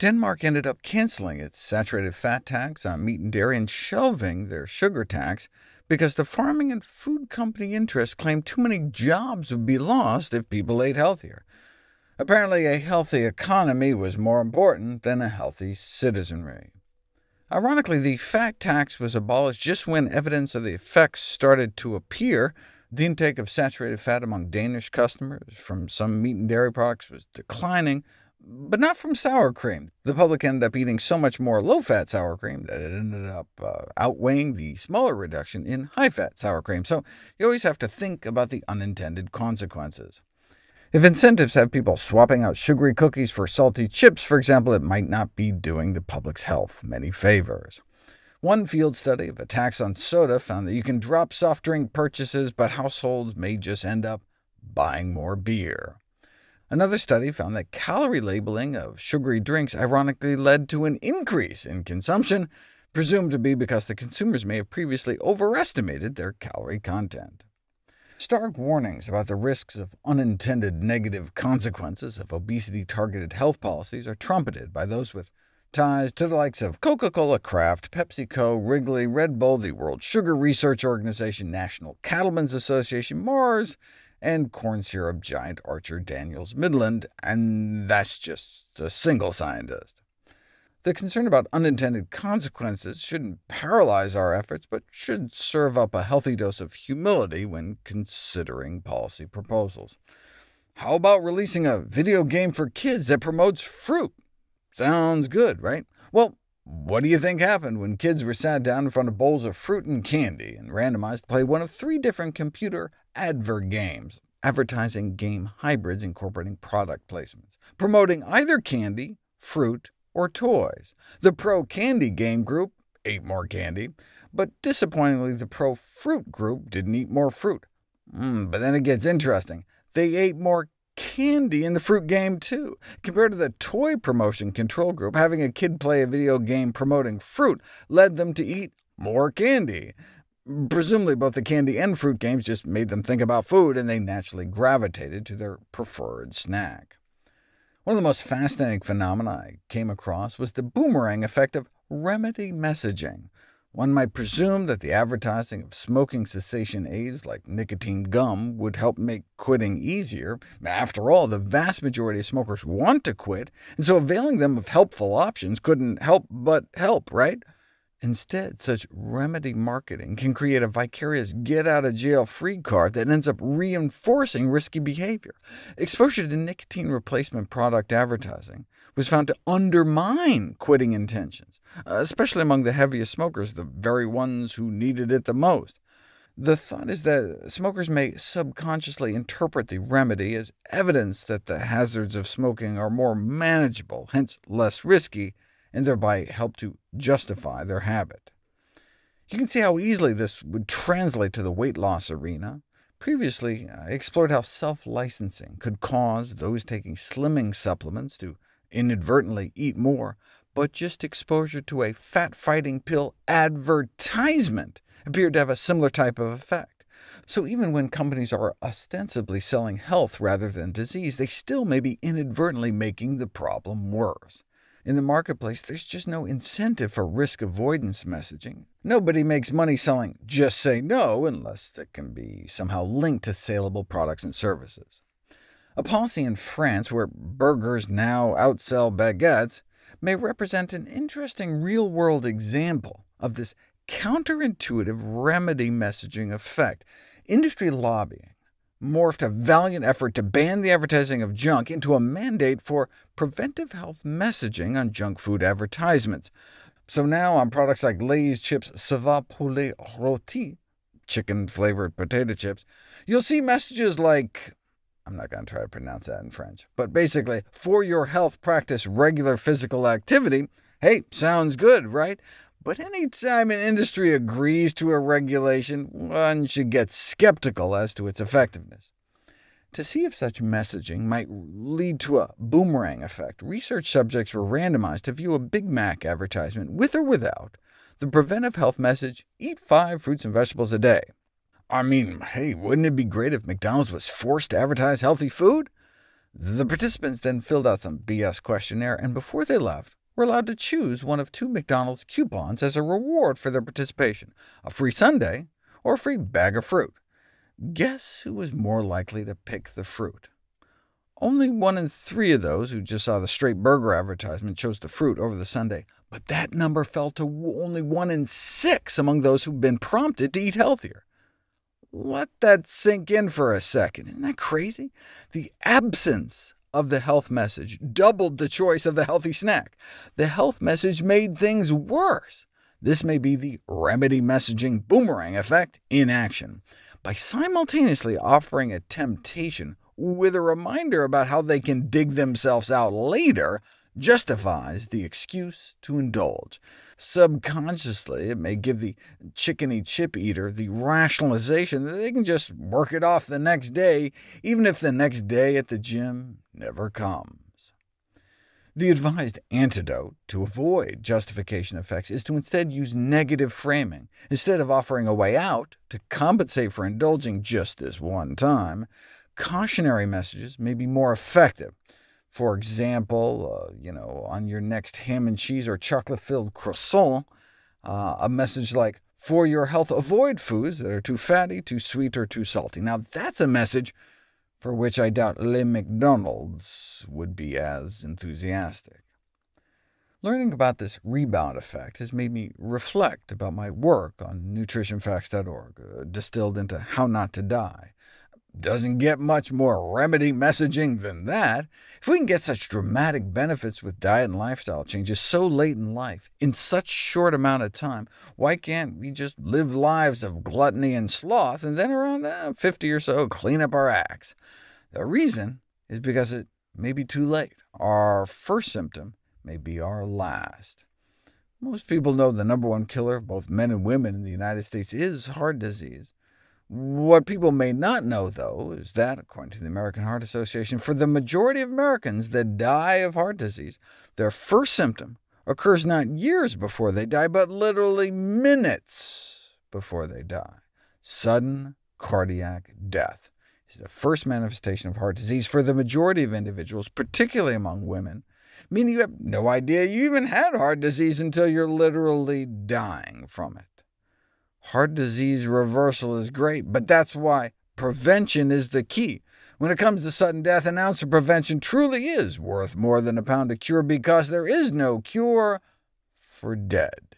Denmark ended up canceling its saturated fat tax on meat and dairy and shelving their sugar tax because the farming and food company interests claimed too many jobs would be lost if people ate healthier. Apparently, a healthy economy was more important than a healthy citizenry. Ironically, the fat tax was abolished just when evidence of the effects started to appear. The intake of saturated fat among Danish customers from some meat and dairy products was declining, but not from sour cream. The public ended up eating so much more low-fat sour cream that it ended up outweighing the smaller reduction in high-fat sour cream. So you always have to think about the unintended consequences. If incentives have people swapping out sugary cookies for salty chips, for example, it might not be doing the public's health many favors. One field study of a tax on soda found that you can drop soft drink purchases, but households may just end up buying more beer. Another study found that calorie labeling of sugary drinks ironically led to an increase in consumption, presumed to be because the consumers may have previously overestimated their calorie content. Stark warnings about the risks of unintended negative consequences of obesity-targeted health policies are trumpeted by those with ties to the likes of Coca-Cola, Kraft, PepsiCo, Wrigley, Red Bull, the World Sugar Research Organization, National Cattlemen's Association, Mars, and corn syrup giant Archer Daniels Midland, and that's just a single scientist. The concern about unintended consequences shouldn't paralyze our efforts, but should serve up a healthy dose of humility when considering policy proposals. How about releasing a video game for kids that promotes fruit? Sounds good, right? Well, what do you think happened when kids were sat down in front of bowls of fruit and candy and randomized to play one of 3 different computer advert games, advertising game hybrids incorporating product placements, promoting either candy, fruit, or toys? The pro-candy game group ate more candy, but disappointingly the pro-fruit group didn't eat more fruit. But then it gets interesting. They ate more candy in the fruit game, too. Compared to the toy promotion control group, having a kid play a video game promoting fruit led them to eat more candy. Presumably both the candy and fruit games just made them think about food, and they naturally gravitated to their preferred snack. One of the most fascinating phenomena I came across was the boomerang effect of remedy messaging. One might presume that the advertising of smoking cessation aids like nicotine gum would help make quitting easier. After all, the vast majority of smokers want to quit, and so availing them of helpful options couldn't help but help, right? Instead, such remedy marketing can create a vicarious get-out-of-jail-free card that ends up reinforcing risky behavior. Exposure to nicotine replacement product advertising was found to undermine quitting intentions, especially among the heaviest smokers, the very ones who needed it the most. The thought is that smokers may subconsciously interpret the remedy as evidence that the hazards of smoking are more manageable, hence less risky, and thereby help to justify their habit. You can see how easily this would translate to the weight loss arena. Previously, I explored how self-licensing could cause those taking slimming supplements to inadvertently eat more, but just exposure to a fat-fighting pill advertisement appeared to have a similar type of effect. So even when companies are ostensibly selling health rather than disease, they still may be inadvertently making the problem worse. In the marketplace, there's just no incentive for risk avoidance messaging. Nobody makes money selling "just say no" unless it can be somehow linked to saleable products and services. A policy in France where burgers now outsell baguettes may represent an interesting real-world example of this counterintuitive remedy messaging effect. Industry lobbying morphed a valiant effort to ban the advertising of junk into a mandate for preventive health messaging on junk food advertisements. So now on products like Lay's chips Ça va poulet rôti, chicken-flavored potato chips, you'll see messages like, I'm not going to try to pronounce that in French, but basically, for your health, practice regular physical activity. Hey, sounds good, right? But any time an industry agrees to a regulation, one should get skeptical as to its effectiveness. To see if such messaging might lead to a boomerang effect, research subjects were randomized to view a Big Mac advertisement with or without the preventive health message, "Eat 5 fruits and vegetables a day." I mean, hey, wouldn't it be great if McDonald's was forced to advertise healthy food? The participants then filled out some BS questionnaire, and before they left, were allowed to choose one of 2 McDonald's coupons as a reward for their participation, a free sundae or a free bag of fruit. Guess who was more likely to pick the fruit? Only 1 in 3 of those who just saw the straight burger advertisement chose the fruit over the sundae, but that number fell to only 1 in 6 among those who've been prompted to eat healthier. Let that sink in for a second. Isn't that crazy? The absence of the health message doubled the choice of the healthy snack. The health message made things worse. This may be the remedy messaging boomerang effect in action. By simultaneously offering a temptation with a reminder about how they can dig themselves out later, justifies the excuse to indulge. Subconsciously, it may give the chickeny chip eater the rationalization that they can just work it off the next day, even if the next day at the gym never comes. The advised antidote to avoid justification effects is to instead use negative framing. Instead of offering a way out to compensate for indulging just this one time, cautionary messages may be more effective. For example, on your next ham and cheese or chocolate-filled croissant, a message like, "For your health, avoid foods that are too fatty, too sweet, or too salty." Now that's a message for which I doubt Les McDonald's would be as enthusiastic. Learning about this rebound effect has made me reflect about my work on nutritionfacts.org, distilled into How Not to Die. Doesn't get much more remedy messaging than that. If we can get such dramatic benefits with diet and lifestyle changes so late in life, in such short amount of time, why can't we just live lives of gluttony and sloth, and then around 50 or so clean up our acts? The reason is because it may be too late. Our first symptom may be our last. Most people know the #1 killer of both men and women in the United States is heart disease. What people may not know, though, is that, according to the American Heart Association, for the majority of Americans that die of heart disease, their first symptom occurs not years before they die, but literally minutes before they die. Sudden cardiac death is the first manifestation of heart disease for the majority of individuals, particularly among women, meaning you have no idea you even had heart disease until you're literally dying from it. Heart disease reversal is great, but that's why prevention is the key. When it comes to sudden death, an ounce of prevention truly is worth more than a pound of cure, because there is no cure for dead.